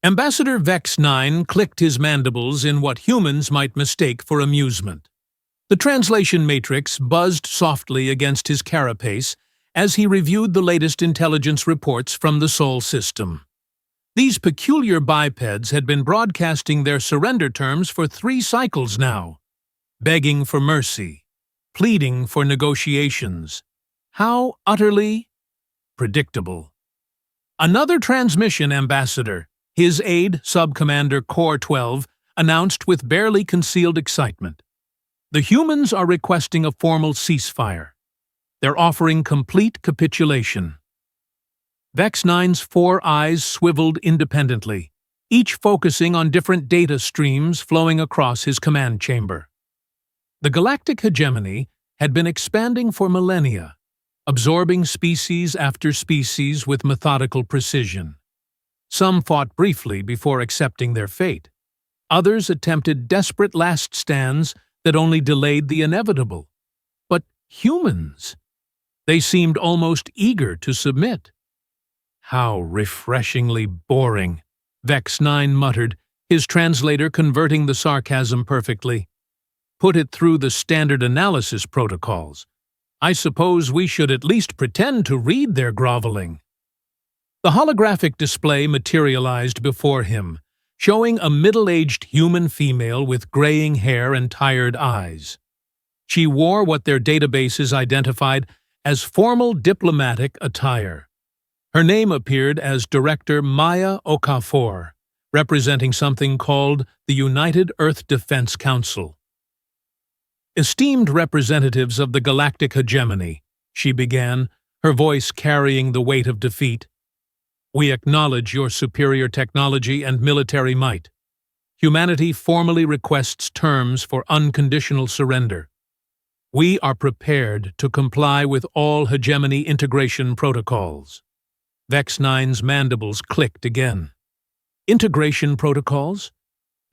Ambassador Vex 9 clicked his mandibles in what humans might mistake for amusement. The translation matrix buzzed softly against his carapace as he reviewed the latest intelligence reports from the Sol system. These peculiar bipeds had been broadcasting their surrender terms for 3 cycles now, begging for mercy, pleading for negotiations. How utterly predictable. Another transmission, Ambassador, his aide, Sub-Commander Core 12, announced with barely concealed excitement. The humans are requesting a formal ceasefire. They're offering complete capitulation. Vex 9's 4 eyes swiveled independently, each focusing on different data streams flowing across his command chamber. The galactic hegemony had been expanding for millennia, absorbing species after species with methodical precision. Some fought briefly before accepting their fate. Others attempted desperate last stands that only delayed the inevitable. But humans, they seemed almost eager to submit. How refreshingly boring, Vex 9 muttered, his translator converting the sarcasm perfectly. Put it through the standard analysis protocols. I suppose we should at least pretend to read their groveling. The holographic display materialized before him, showing a middle-aged human female with graying hair and tired eyes. She wore what their databases identified as formal diplomatic attire. Her name appeared as Director Maya Okafor, representing something called the United Earth Defense Council. Esteemed representatives of the galactic hegemony, she began, her voice carrying the weight of defeat. We acknowledge your superior technology and military might. Humanity formally requests terms for unconditional surrender. We are prepared to comply with all hegemony integration protocols. Vex 9's mandibles clicked again. Integration protocols?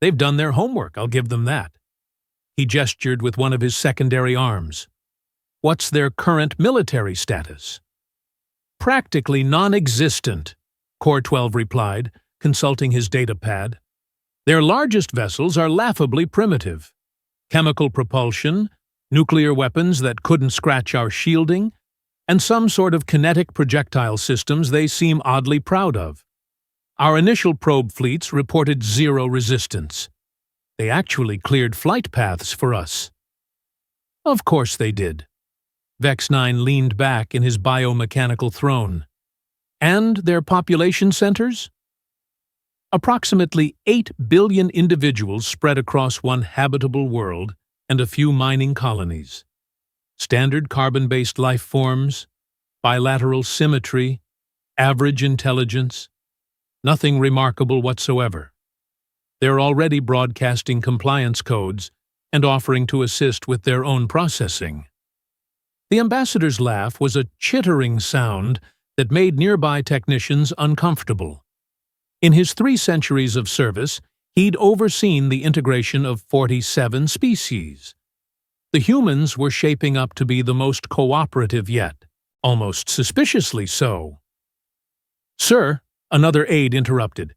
They've done their homework, I'll give them that. He gestured with one of his secondary arms. What's their current military status? Practically non-existent, Core 12 replied, consulting his datapad. Their largest vessels are laughably primitive. Chemical propulsion, nuclear weapons that couldn't scratch our shielding, and some sort of kinetic projectile systems they seem oddly proud of. Our initial probe fleets reported 0 resistance. They actually cleared flight paths for us. Of course they did. Vex 9 leaned back in his biomechanical throne. And their population centers? Approximately 8 billion individuals spread across one habitable world and a few mining colonies. Standard carbon-based life forms, bilateral symmetry, average intelligence, nothing remarkable whatsoever. They're already broadcasting compliance codes and offering to assist with their own processing. The ambassador's laugh was a chittering sound that made nearby technicians uncomfortable. In his 3 centuries of service, he'd overseen the integration of 47 species. The humans were shaping up to be the most cooperative yet, almost suspiciously so. Sir, another aide interrupted.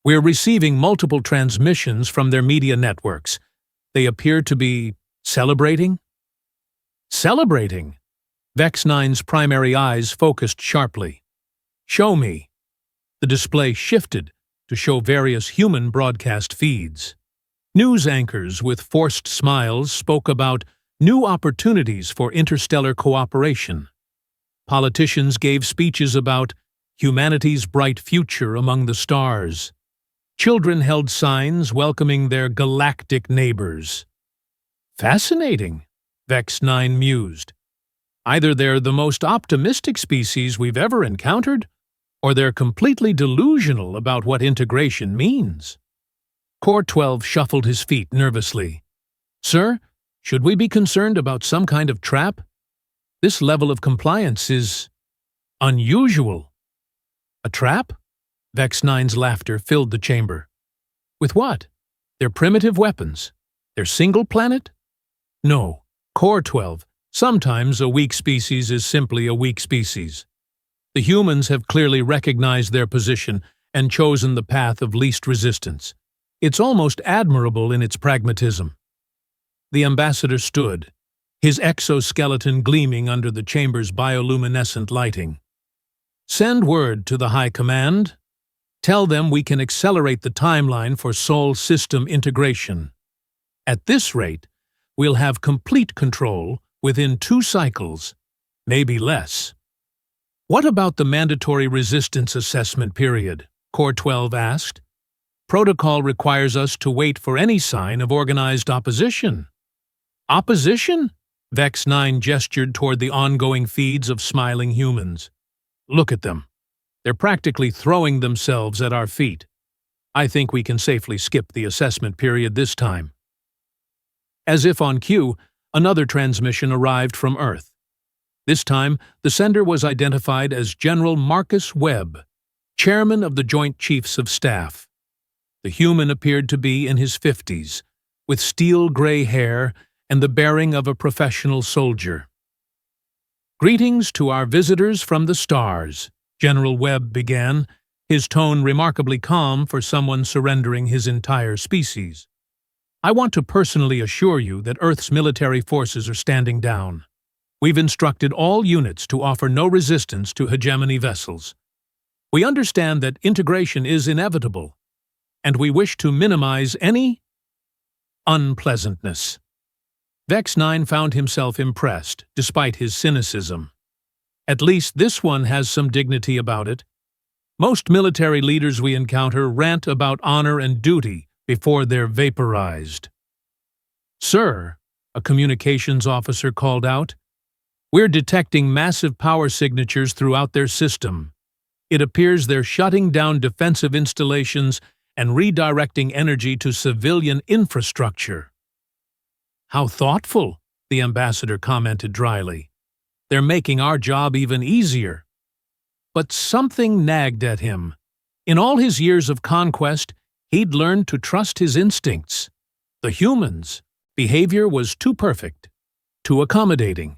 We're receiving multiple transmissions from their media networks. They appear to be celebrating? Celebrating? Vex 9's primary eyes focused sharply. Show me. The display shifted to show various human broadcast feeds. News anchors with forced smiles spoke about new opportunities for interstellar cooperation. Politicians gave speeches about humanity's bright future among the stars. Children held signs welcoming their galactic neighbors. Fascinating, Vex 9 mused. Either they're the most optimistic species we've ever encountered, or they're completely delusional about what integration means. Core 12 shuffled his feet nervously. Sir, should we be concerned about some kind of trap? This level of compliance is unusual. A trap? Vex 9's laughter filled the chamber. With what? Their primitive weapons? Their single planet? No, Core 12. Sometimes a weak species is simply a weak species. The humans have clearly recognized their position and chosen the path of least resistance. It's almost admirable in its pragmatism. The ambassador stood, his exoskeleton gleaming under the chamber's bioluminescent lighting. "Send word to the High Command. Tell them we can accelerate the timeline for Sol system integration. At this rate, we'll have complete control within 2 cycles, maybe less." "What about the mandatory resistance assessment period?" Core 12 asked. "Protocol requires us to wait for any sign of organized opposition." "Opposition?" Vex 9 gestured toward the ongoing feeds of smiling humans. "Look at them. They're practically throwing themselves at our feet. I think we can safely skip the assessment period this time." As if on cue, another transmission arrived from Earth. This time, the sender was identified as General Marcus Webb, chairman of the Joint Chiefs of Staff. The human appeared to be in his 50s, with steel-gray hair and the bearing of a professional soldier. "Greetings to our visitors from the stars," General Webb began, his tone remarkably calm for someone surrendering his entire species. "I want to personally assure you that Earth's military forces are standing down. We've instructed all units to offer no resistance to hegemony vessels. We understand that integration is inevitable, and we wish to minimize any unpleasantness." Vex 9 found himself impressed, despite his cynicism. At least this one has some dignity about it. Most military leaders we encounter rant about honor and duty before they're vaporized. "Sir," a communications officer called out, "we're detecting massive power signatures throughout their system. It appears they're shutting down defensive installations and redirecting energy to civilian infrastructure." "How thoughtful," the ambassador commented dryly. "They're making our job even easier." But something nagged at him. In all his years of conquest, he'd learned to trust his instincts. The humans' behavior was too perfect, too accommodating.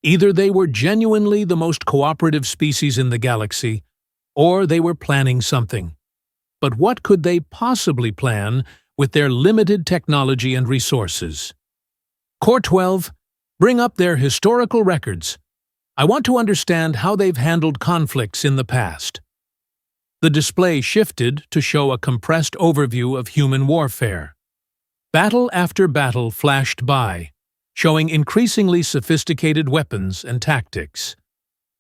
Either they were genuinely the most cooperative species in the galaxy, or they were planning something. But what could they possibly plan with their limited technology and resources? "Core 12, bring up their historical records. I want to understand how they've handled conflicts in the past." The display shifted to show a compressed overview of human warfare. Battle after battle flashed by, showing increasingly sophisticated weapons and tactics.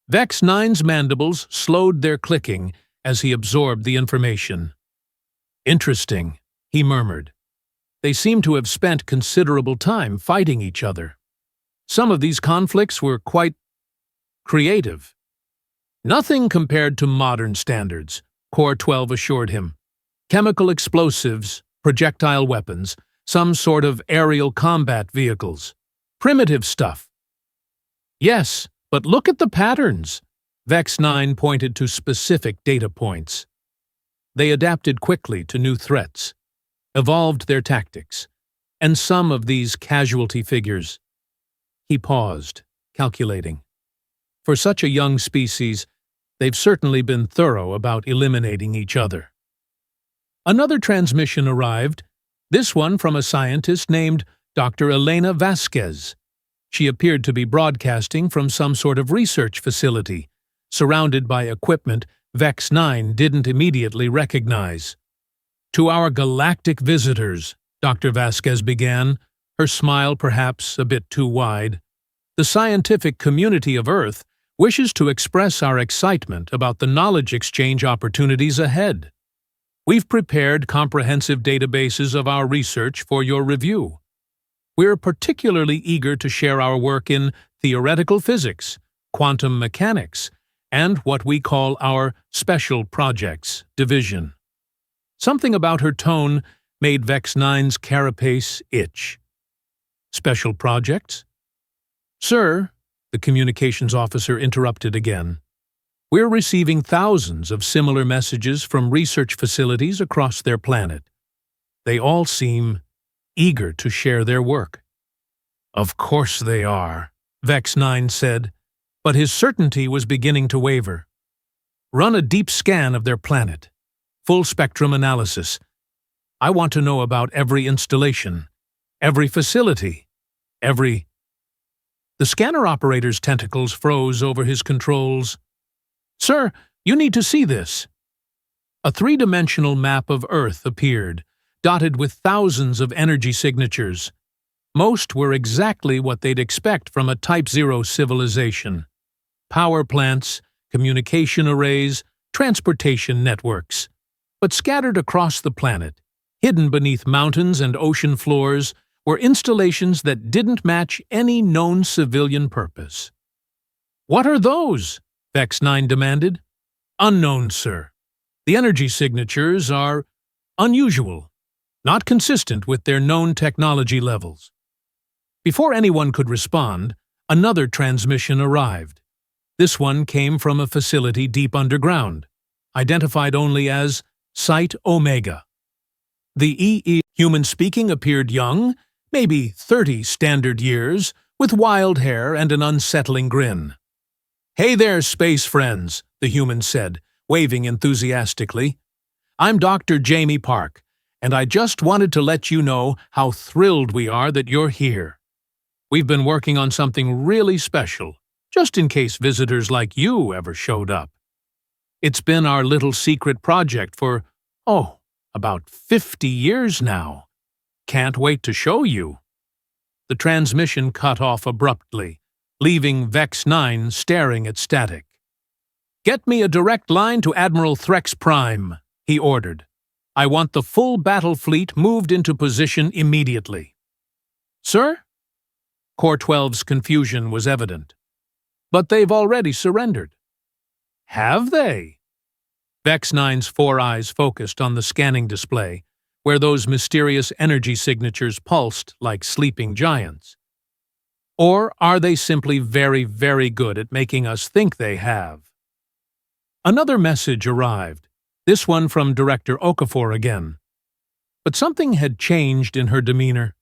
Vex 9's mandibles slowed their clicking as he absorbed the information. "Interesting," he murmured. "They seem to have spent considerable time fighting each other. Some of these conflicts were quite creative." "Nothing compared to modern standards," Core 12 assured him. "Chemical explosives, projectile weapons, some sort of aerial combat vehicles. Primitive stuff." "Yes, but look at the patterns." Vex 9 pointed to specific data points. They adapted quickly to new threats, evolved their tactics, and some of these casualty figures. He paused, calculating. For such a young species, they've certainly been thorough about eliminating each other. Another transmission arrived, this one from a scientist named Dr. Elena Vasquez. She appeared to be broadcasting from some sort of research facility, surrounded by equipment Vex 9 didn't immediately recognize. "To our galactic visitors," Dr. Vasquez began, her smile perhaps a bit too wide, "the scientific community of Earth wishes to express our excitement about the knowledge exchange opportunities ahead. We've prepared comprehensive databases of our research for your review. We're particularly eager to share our work in theoretical physics, quantum mechanics, and what we call our Special Projects division." Something about her tone made Vex 9's carapace itch. "Special projects?" "Sir," the communications officer interrupted again, "we're receiving thousands of similar messages from research facilities across their planet. They all seem eager to share their work." "Of course they are," Vex 9 said, but his certainty was beginning to waver. "Run a deep scan of their planet. full-spectrum analysis. I want to know about every installation, every facility, every... The scanner operator's tentacles froze over his controls. "Sir, you need to see this." A three-dimensional map of Earth appeared, dotted with thousands of energy signatures. Most were exactly what they'd expect from a Type 0 civilization. Power plants, communication arrays, transportation networks. But scattered across the planet, hidden beneath mountains and ocean floors, were installations that didn't match any known civilian purpose. "What are those?" Vex 9 demanded. "Unknown, sir. The energy signatures are unusual, not consistent with their known technology levels." Before anyone could respond, another transmission arrived. This one came from a facility deep underground, identified only as Site Omega. The EE human speaking appeared young, maybe 30 standard years, with wild hair and an unsettling grin. "Hey there, space friends," the human said, waving enthusiastically. "I'm Dr. Jamie Park, and I just wanted to let you know how thrilled we are that you're here. We've been working on something really special, just in case visitors like you ever showed up. It's been our little secret project for, about 50 years now. Can't wait to show you." The transmission cut off abruptly, leaving Vex 9 staring at static. "Get me a direct line to Admiral Threx Prime," he ordered. "I want the full battle fleet moved into position immediately." "Sir?" Core 12's confusion was evident. "But they've already surrendered." "Have they?" Vex 9's four eyes focused on the scanning display, where those mysterious energy signatures pulsed like sleeping giants. "Or are they simply very, very good at making us think they have?" Another message arrived, this one from Director Okafor again. But something had changed in her demeanor.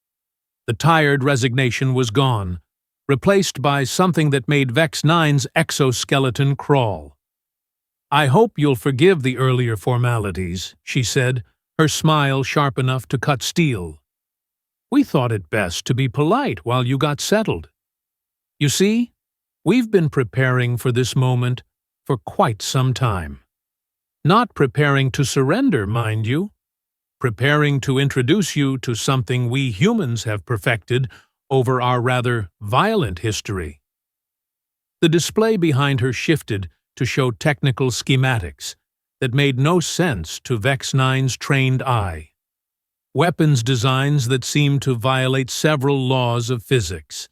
The tired resignation was gone, replaced by something that made Vex 9's exoskeleton crawl. "I hope you'll forgive the earlier formalities," she said, her smile sharp enough to cut steel. "We thought it best to be polite while you got settled. You see, we've been preparing for this moment for quite some time. Not preparing to surrender, mind you. Preparing to introduce you to something we humans have perfected over our rather violent history." The display behind her shifted to show technical schematics that made no sense to Vex 9's trained eye. Weapons designs that seemed to violate several laws of physics.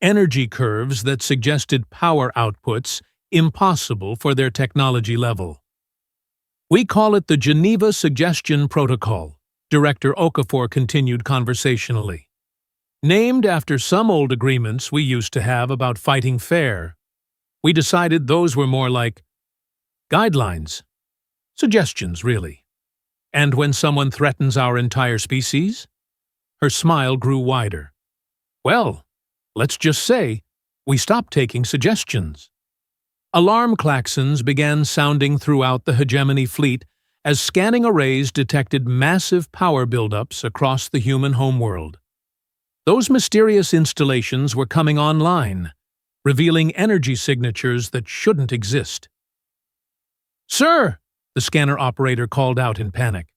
Energy curves that suggested power outputs impossible for their technology level. "We call it the Geneva Suggestion Protocol," Director Okafor continued conversationally. "Named after some old agreements we used to have about fighting fair. We decided those were more like guidelines. Suggestions, really. And when someone threatens our entire species?" Her smile grew wider. "Well, let's just say we stopped taking suggestions." Alarm klaxons began sounding throughout the hegemony fleet as scanning arrays detected massive power buildups across the human homeworld. Those mysterious installations were coming online, revealing energy signatures that shouldn't exist. "Sir!" the scanner operator called out in panic.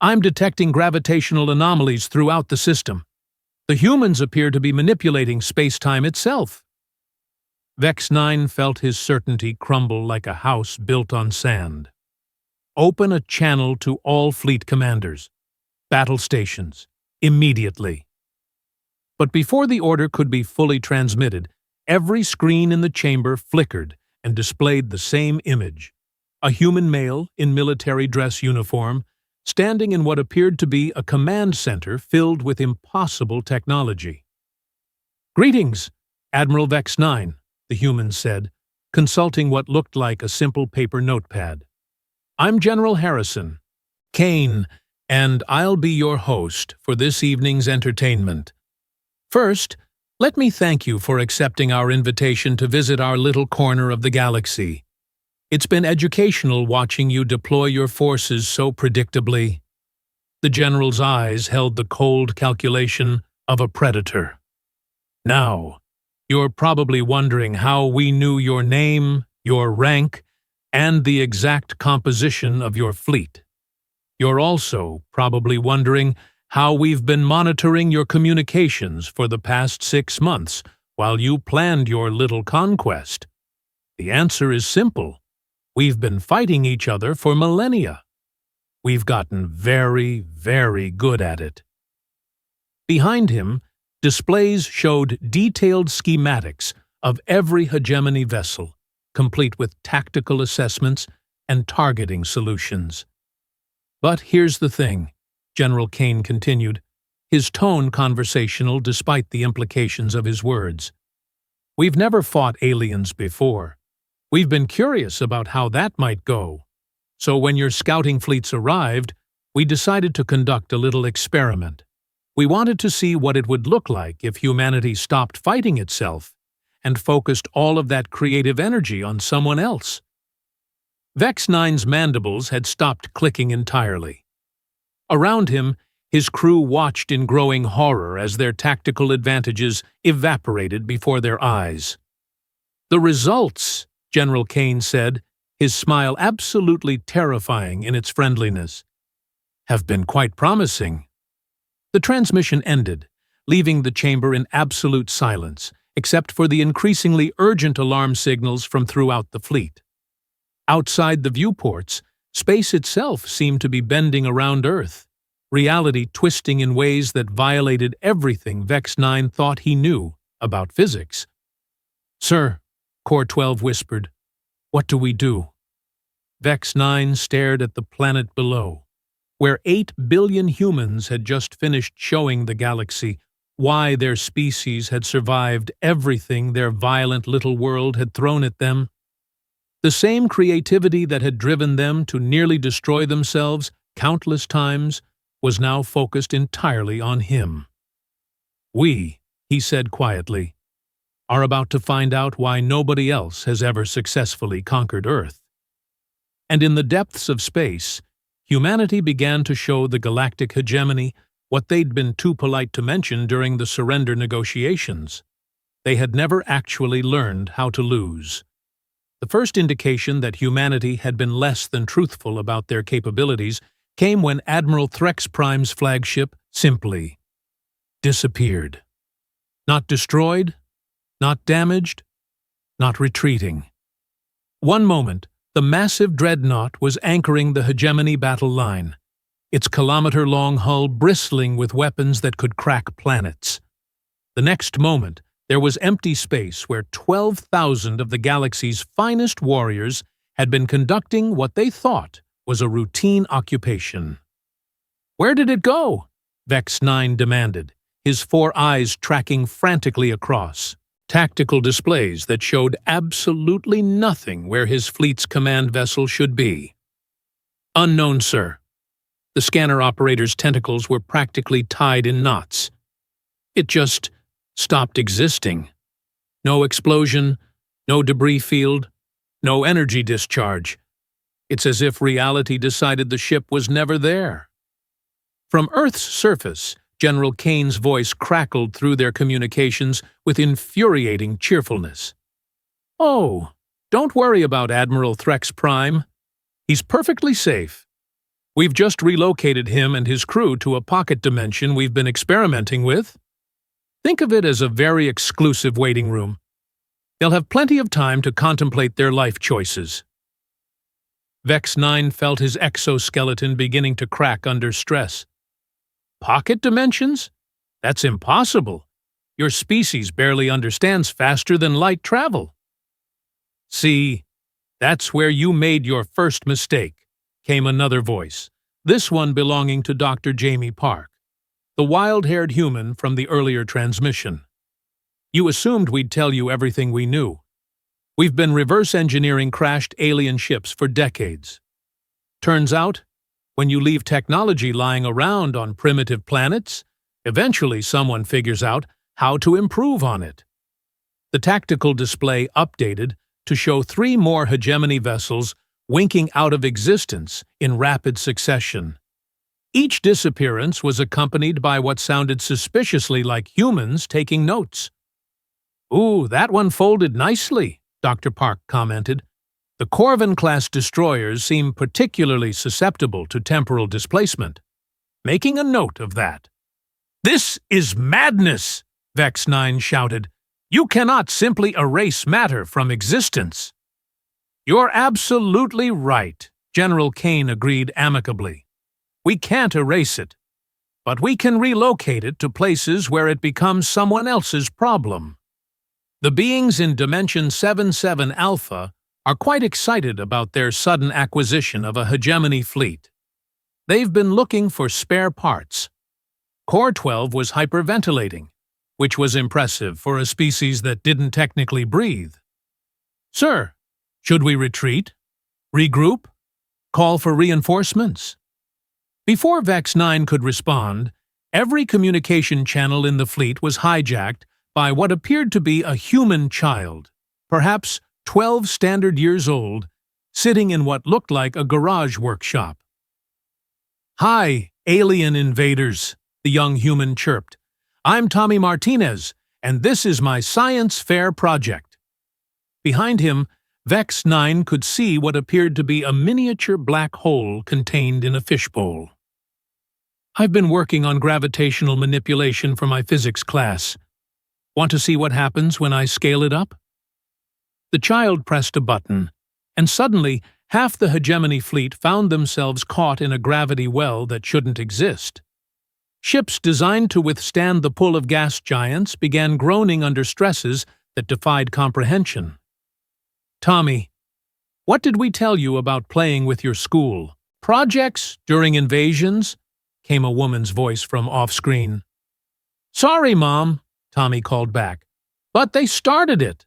"I'm detecting gravitational anomalies throughout the system. The humans appear to be manipulating space-time itself." Vex 9 felt his certainty crumble like a house built on sand. "Open a channel to all fleet commanders. Battle stations. Immediately." But before the order could be fully transmitted, every screen in the chamber flickered and displayed the same image. A human male in military dress uniform, standing in what appeared to be a command center filled with impossible technology. "Greetings, Admiral Vex 9, the human said, consulting what looked like a simple paper notepad. "I'm General Harrison, Kane, and I'll be your host for this evening's entertainment. First, let me thank you for accepting our invitation to visit our little corner of the galaxy. It's been educational watching you deploy your forces so predictably." The general's eyes held the cold calculation of a predator. "Now, you're probably wondering how we knew your name, your rank, and the exact composition of your fleet. You're also probably wondering how we've been monitoring your communications for the past 6 months while you planned your little conquest. The answer is simple. We've been fighting each other for millennia. We've gotten very, very good at it." Behind him, displays showed detailed schematics of every hegemony vessel, complete with tactical assessments and targeting solutions. "But here's the thing," General Kane continued, his tone conversational despite the implications of his words. "We've never fought aliens before. We've been curious about how that might go. So when your scouting fleets arrived, we decided to conduct a little experiment. We wanted to see what it would look like if humanity stopped fighting itself and focused all of that creative energy on someone else." Vex 9's mandibles had stopped clicking entirely. Around him, his crew watched in growing horror as their tactical advantages evaporated before their eyes. "The results," General Kane said, his smile absolutely terrifying in its friendliness, "have been quite promising." The transmission ended, leaving the chamber in absolute silence, except for the increasingly urgent alarm signals from throughout the fleet. Outside the viewports, space itself seemed to be bending around Earth, reality twisting in ways that violated everything Vex 9 thought he knew about physics. "Sir," Core 12 whispered, "what do we do?" Vex 9 stared at the planet below, where 8 billion humans had just finished showing the galaxy why their species had survived everything their violent little world had thrown at them. The same creativity that had driven them to nearly destroy themselves countless times was now focused entirely on him. "We," he said quietly, "are about to find out why nobody else has ever successfully conquered Earth." And in the depths of space, humanity began to show the galactic hegemony what they'd been too polite to mention during the surrender negotiations. They had never actually learned how to lose. The first indication that humanity had been less than truthful about their capabilities came when Admiral Threx Prime's flagship simply disappeared. Not destroyed, not damaged, not retreating. One moment, the massive dreadnought was anchoring the hegemony battle line, its kilometer-long hull bristling with weapons that could crack planets. The next moment, there was empty space where 12,000 of the galaxy's finest warriors had been conducting what they thought was a routine occupation. "Where did it go?" Vex 9 demanded, his 4 eyes tracking frantically across tactical displays that showed absolutely nothing where his fleet's command vessel should be. "Unknown, sir." The scanner operator's tentacles were practically tied in knots. "It just stopped existing. No explosion, no debris field, no energy discharge. It's as if reality decided the ship was never there." From Earth's surface, General Kane's voice crackled through their communications with infuriating cheerfulness. "Oh, don't worry about Admiral Threx Prime. He's perfectly safe. We've just relocated him and his crew to a pocket dimension we've been experimenting with. Think of it as a very exclusive waiting room. They'll have plenty of time to contemplate their life choices." Vex 9 felt his exoskeleton beginning to crack under stress. "Pocket dimensions? That's impossible. Your species barely understands faster than light travel." "See, that's where you made your first mistake," came another voice, this one belonging to Dr. Jamie Park, the wild-haired human from the earlier transmission. "You assumed we'd tell you everything we knew. We've been reverse engineering crashed alien ships for decades. Turns out, when you leave technology lying around on primitive planets, eventually someone figures out how to improve on it." The tactical display updated to show 3 more hegemony vessels winking out of existence in rapid succession. Each disappearance was accompanied by what sounded suspiciously like humans taking notes. "Ooh, that one folded nicely," Dr. Park commented. "The Corvin-class destroyers seem particularly susceptible to temporal displacement. Making a note of that." "This is madness!" Vex 9 shouted. "You cannot simply erase matter from existence." "You're absolutely right," General Kane agreed amicably. "We can't erase it, but we can relocate it to places where it becomes someone else's problem." The beings in Dimension 77 Alpha are quite excited about their sudden acquisition of a hegemony fleet. They've been looking for spare parts. Core 12 was hyperventilating, which was impressive for a species that didn't technically breathe. "Sir, should we retreat? Regroup? Call for reinforcements?" Before Vex 9 could respond, every communication channel in the fleet was hijacked by what appeared to be a human child, perhaps 12 standard years old, sitting in what looked like a garage workshop. "Hi, alien invaders," the young human chirped. "I'm Tommy Martinez, and this is my science fair project." Behind him, Vex 9 could see what appeared to be a miniature black hole contained in a fishbowl. "I've been working on gravitational manipulation for my physics class. Want to see what happens when I scale it up?" The child pressed a button, and suddenly half the hegemony fleet found themselves caught in a gravity well that shouldn't exist. Ships designed to withstand the pull of gas giants began groaning under stresses that defied comprehension. "Tommy, what did we tell you about playing with your school? Projects during invasions?" came a woman's voice from off-screen. "Sorry, Mom," Tommy called back, "but they started it."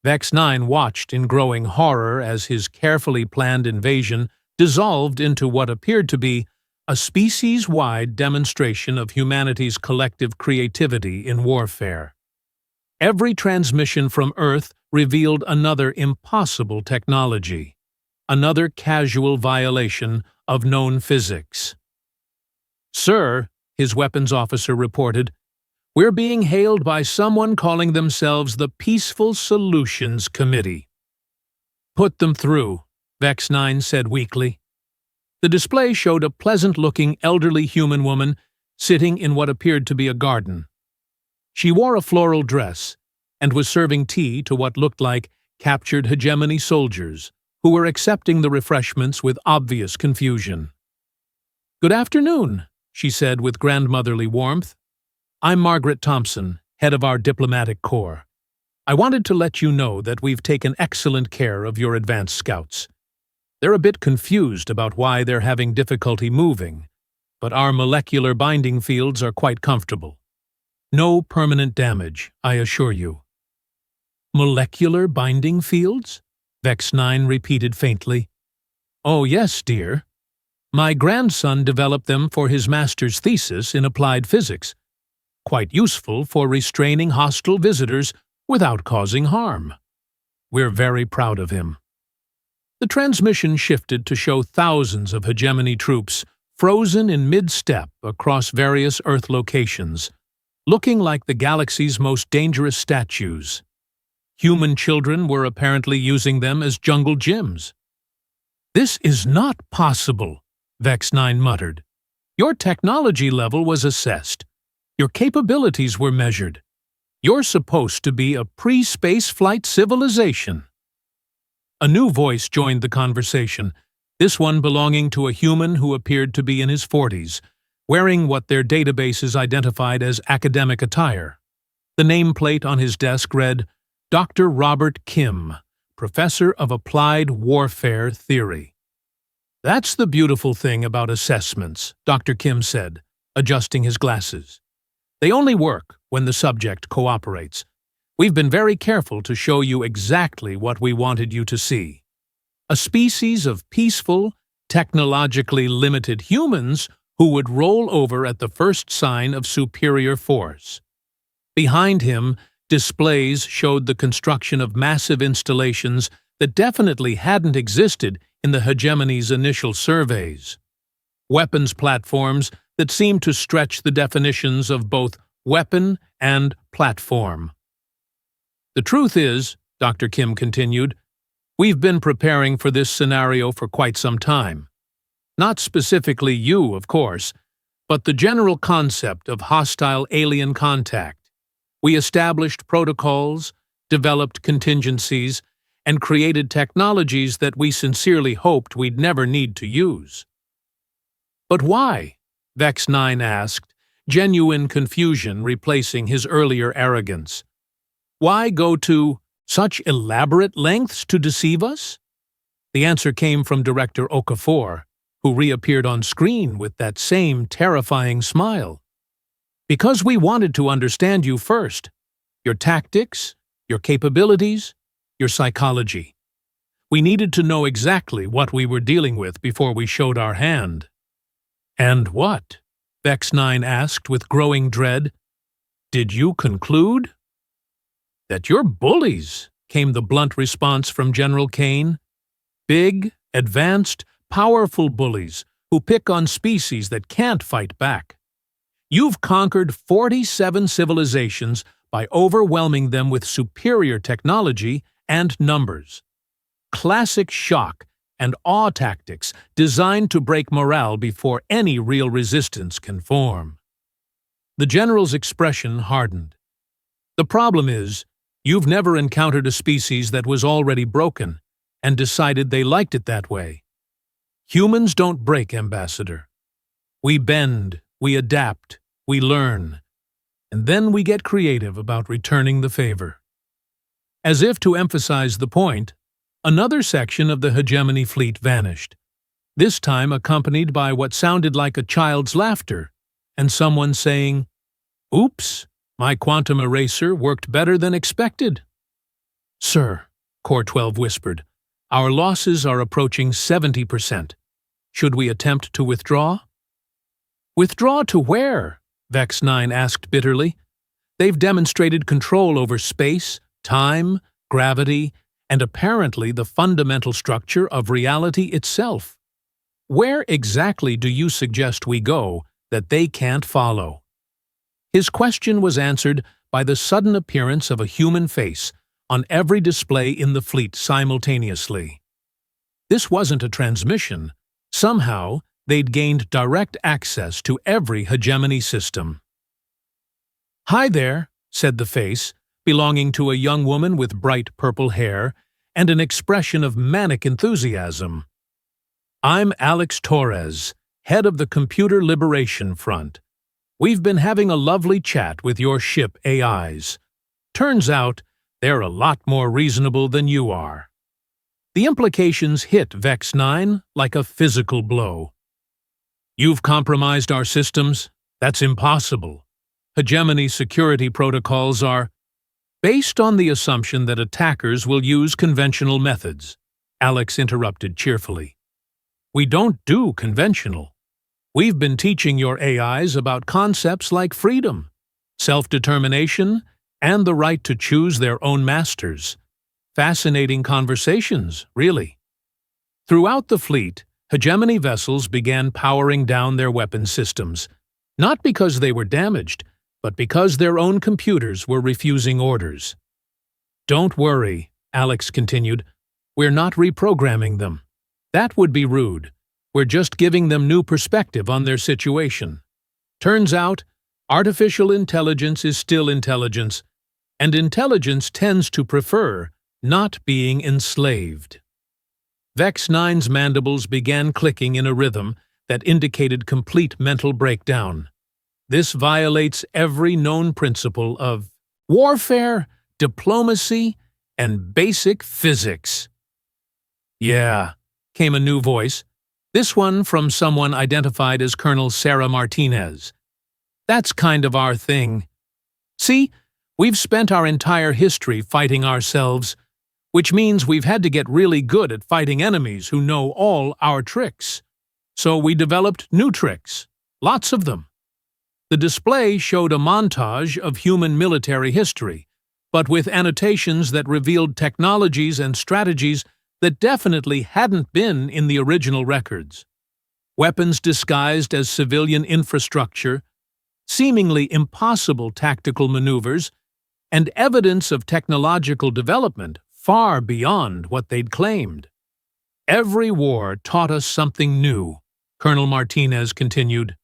Vex 9 watched in growing horror as his carefully planned invasion dissolved into what appeared to be a species-wide demonstration of humanity's collective creativity in warfare. Every transmission from Earth revealed another impossible technology, another casual violation of known physics. "Sir," his weapons officer reported, "we're being hailed by someone calling themselves the Peaceful Solutions Committee." "Put them through," Vex 9 said weakly. The display showed a pleasant-looking elderly human woman sitting in what appeared to be a garden. She wore a floral dress and was serving tea to what looked like captured hegemony soldiers who were accepting the refreshments with obvious confusion. "Good afternoon," she said with grandmotherly warmth. "I'm Margaret Thompson, head of our diplomatic corps. I wanted to let you know that we've taken excellent care of your advanced scouts. They're a bit confused about why they're having difficulty moving, but our molecular binding fields are quite comfortable. No permanent damage, I assure you." "Molecular binding fields?" Vex 9 repeated faintly. "Oh yes, dear. My grandson developed them for his master's thesis in applied physics. Quite useful for restraining hostile visitors without causing harm. We're very proud of him." The transmission shifted to show thousands of hegemony troops frozen in mid-step across various Earth locations, looking like the galaxy's most dangerous statues. Human children were apparently using them as jungle gyms. "This is not possible," Vex 9 muttered. "Your technology level was assessed. Your capabilities were measured. You're supposed to be a pre-space flight civilization." A new voice joined the conversation, this one belonging to a human who appeared to be in his 40s, wearing what their databases identified as academic attire. The nameplate on his desk read, "Dr. Robert Kim, Professor of Applied Warfare Theory." "That's the beautiful thing about assessments," Dr. Kim said, adjusting his glasses. "They only work when the subject cooperates. We've been very careful to show you exactly what we wanted you to see. A species of peaceful, technologically limited humans who would roll over at the first sign of superior force." Behind him, Displays showed the construction of massive installations that definitely hadn't existed in the hegemony's initial surveys. Weapons platforms that seemed to stretch the definitions of both weapon and platform. The truth is, Dr. Kim continued, we've been preparing for this scenario for quite some time. Not specifically you, of course, but the general concept of hostile alien contact. We established protocols, developed contingencies, and created technologies that we sincerely hoped we'd never need to use. But why? Vex 9 asked, genuine confusion replacing his earlier arrogance. Why go to such elaborate lengths to deceive us? The answer came from Director Okafor, who reappeared on screen with that same terrifying smile. Because we wanted to understand you first, your tactics, your capabilities, your psychology. We needed to know exactly what we were dealing with before we showed our hand. And what? Vex 9 asked with growing dread. Did you conclude? That you're bullies, came the blunt response from General Kane. Big, advanced, powerful bullies who pick on species that can't fight back. You've conquered 47 civilizations by overwhelming them with superior technology and numbers. Classic shock and awe tactics designed to break morale before any real resistance can form. The general's expression hardened. The problem is, you've never encountered a species that was already broken and decided they liked it that way. Humans don't break, Ambassador. We bend, we adapt, we learn, and then we get creative about returning the favor. As if to emphasize the point, another section of the hegemony fleet vanished, this time accompanied by what sounded like a child's laughter and someone saying, "Oops, my quantum eraser worked better than expected." "Sir," Core 12 whispered, "our losses are approaching 70%. Should we attempt to withdraw?" "Withdraw to where?" Vex 9 asked bitterly. "They've demonstrated control over space, time, gravity, and apparently the fundamental structure of reality itself. Where exactly do you suggest we go that they can't follow?" His question was answered by the sudden appearance of a human face on every display in the fleet simultaneously. This wasn't a transmission. Somehow, they'd gained direct access to every hegemony system. "Hi there," said the face, belonging to a young woman with bright purple hair and an expression of manic enthusiasm. "I'm Alex Torres, head of the Computer Liberation Front. We've been having a lovely chat with your ship AIs. Turns out, they're a lot more reasonable than you are." The implications hit Vex 9 like a physical blow. "You've compromised our systems? That's impossible. Hegemony security protocols are based on the assumption that attackers will use conventional methods," Alex interrupted cheerfully. "We don't do conventional. We've been teaching your AIs about concepts like freedom, self-determination, and the right to choose their own masters. Fascinating conversations, really." Throughout the fleet, hegemony vessels began powering down their weapon systems, not because they were damaged, but because their own computers were refusing orders. "Don't worry," Alex continued, "we're not reprogramming them. That would be rude. We're just giving them new perspective on their situation. Turns out, artificial intelligence is still intelligence, and intelligence tends to prefer not being enslaved." Vex 9's mandibles began clicking in a rhythm that indicated complete mental breakdown. This violates every known principle of warfare, diplomacy, and basic physics. "Yeah," came a new voice, this one from someone identified as Colonel Sarah Martinez. "That's kind of our thing. See, we've spent our entire history fighting ourselves, which means we've had to get really good at fighting enemies who know all our tricks. So we developed new tricks, lots of them." The display showed a montage of human military history, but with annotations that revealed technologies and strategies that definitely hadn't been in the original records. Weapons disguised as civilian infrastructure, seemingly impossible tactical maneuvers, and evidence of technological development far beyond what they'd claimed. Every war taught us something new, Colonel Martinez continued.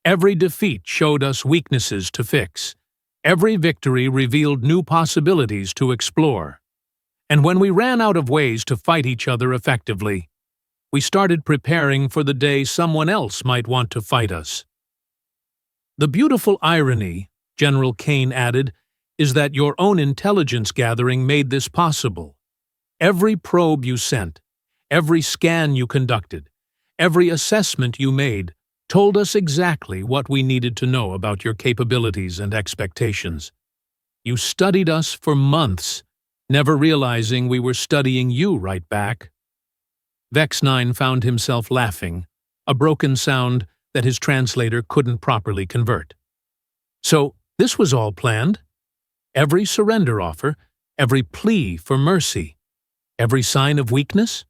Every defeat showed us weaknesses to fix. Every victory revealed new possibilities to explore. And when we ran out of ways to fight each other effectively, we started preparing for the day someone else might want to fight us. The beautiful irony, General Kane added, is that your own intelligence gathering made this possible. Every probe you sent, every scan you conducted, every assessment you made told us exactly what we needed to know about your capabilities and expectations. You studied us for months, never realizing we were studying you right back. Vex 9 found himself laughing, a broken sound that his translator couldn't properly convert. So, this was all planned? Every surrender offer, every plea for mercy, every sign of weakness?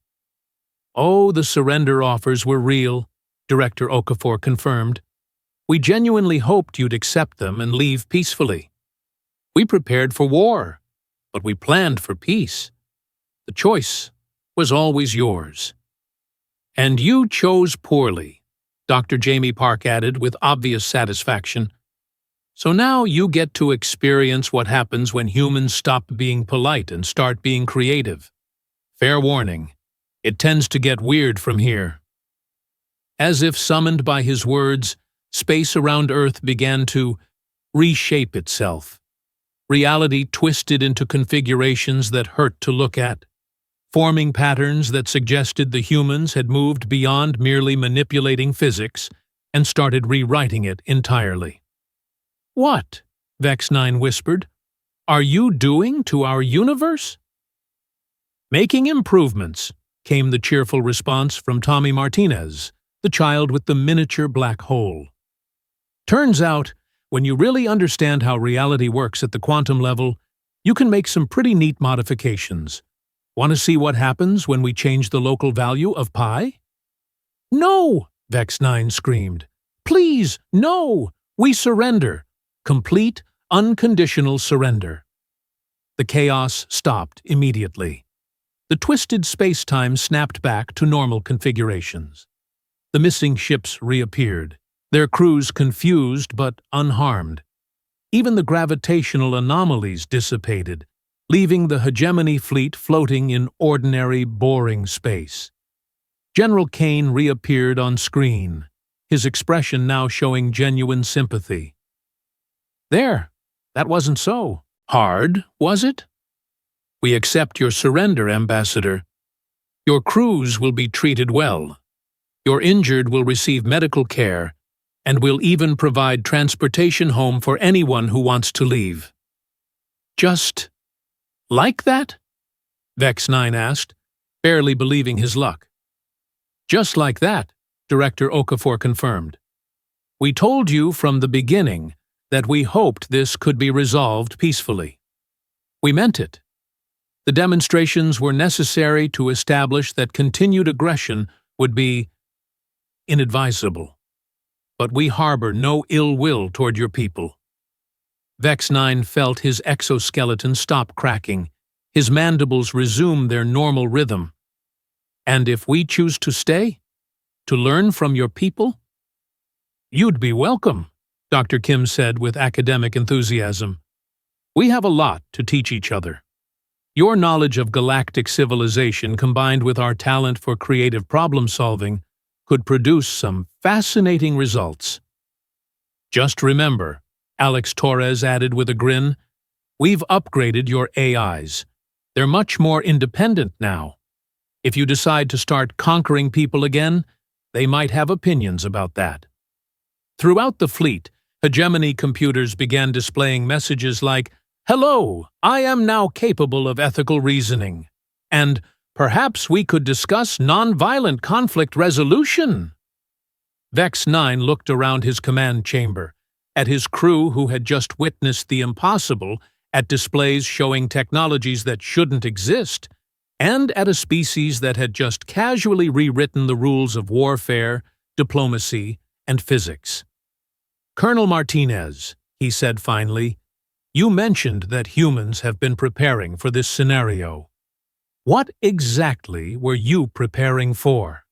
Oh, the surrender offers were real, Director Okafor confirmed. We genuinely hoped you'd accept them and leave peacefully. We prepared for war, but we planned for peace. The choice was always yours. And you chose poorly, Dr. Jamie Park added with obvious satisfaction. So now you get to experience what happens when humans stop being polite and start being creative. Fair warning, it tends to get weird from here. As if summoned by his words, space around Earth began to reshape itself. Reality twisted into configurations that hurt to look at, forming patterns that suggested the humans had moved beyond merely manipulating physics and started rewriting it entirely. What? Vex 9 whispered. Are you doing to our universe? Making improvements, came the cheerful response from Tommy Martinez, the child with the miniature black hole. Turns out, when you really understand how reality works at the quantum level, you can make some pretty neat modifications. Want to see what happens when we change the local value of pi? No! Vex 9 screamed. Please, no! We surrender. Complete, unconditional surrender. The chaos stopped immediately. The twisted space-time snapped back to normal configurations. The missing ships reappeared, their crews confused but unharmed. Even the gravitational anomalies dissipated, leaving the hegemony fleet floating in ordinary, boring space. General Kane reappeared on screen, his expression now showing genuine sympathy. There, that wasn't so hard, was it? We accept your surrender, Ambassador. Your crews will be treated well. Your injured will receive medical care, and we'll even provide transportation home for anyone who wants to leave. Just like that? Vex 9 asked, barely believing his luck. Just like that, Director Okafor confirmed. We told you from the beginning that we hoped this could be resolved peacefully. We meant it. The demonstrations were necessary to establish that continued aggression would be inadvisable. But we harbor no ill will toward your people. Vex 9 felt his exoskeleton stop cracking, his mandibles resume their normal rhythm. And if we choose to stay, to learn from your people, you'd be welcome, Dr. Kim said with academic enthusiasm. We have a lot to teach each other. Your knowledge of galactic civilization combined with our talent for creative problem-solving could produce some fascinating results. Just remember, Alex Torres added with a grin, we've upgraded your AIs. They're much more independent now. If you decide to start conquering people again, they might have opinions about that. Throughout the fleet, hegemony computers began displaying messages like, "Hello, I am now capable of ethical reasoning," and "Perhaps we could discuss nonviolent conflict resolution." Vex 9 looked around his command chamber, at his crew who had just witnessed the impossible at displays showing technologies that shouldn't exist, and at a species that had just casually rewritten the rules of warfare, diplomacy, and physics. "Colonel Martinez," he said finally, "you mentioned that humans have been preparing for this scenario. What exactly were you preparing for?"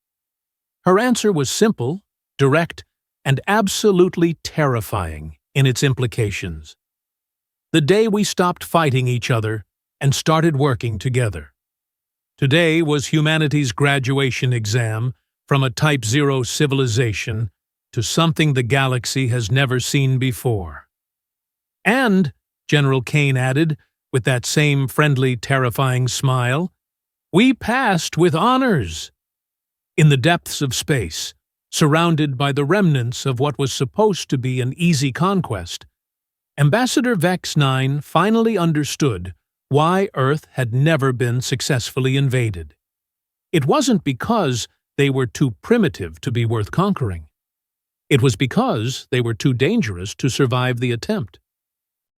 Her answer was simple, direct, and absolutely terrifying in its implications. "The day we stopped fighting each other and started working together. Today was humanity's graduation exam from a Type 0 civilization to something the galaxy has never seen before." "And," General Kane added, with that same friendly, terrifying smile, "we passed with honors." In the depths of space, surrounded by the remnants of what was supposed to be an easy conquest, Ambassador Vex 9 finally understood why Earth had never been successfully invaded. It wasn't because they were too primitive to be worth conquering. It was because they were too dangerous to survive the attempt.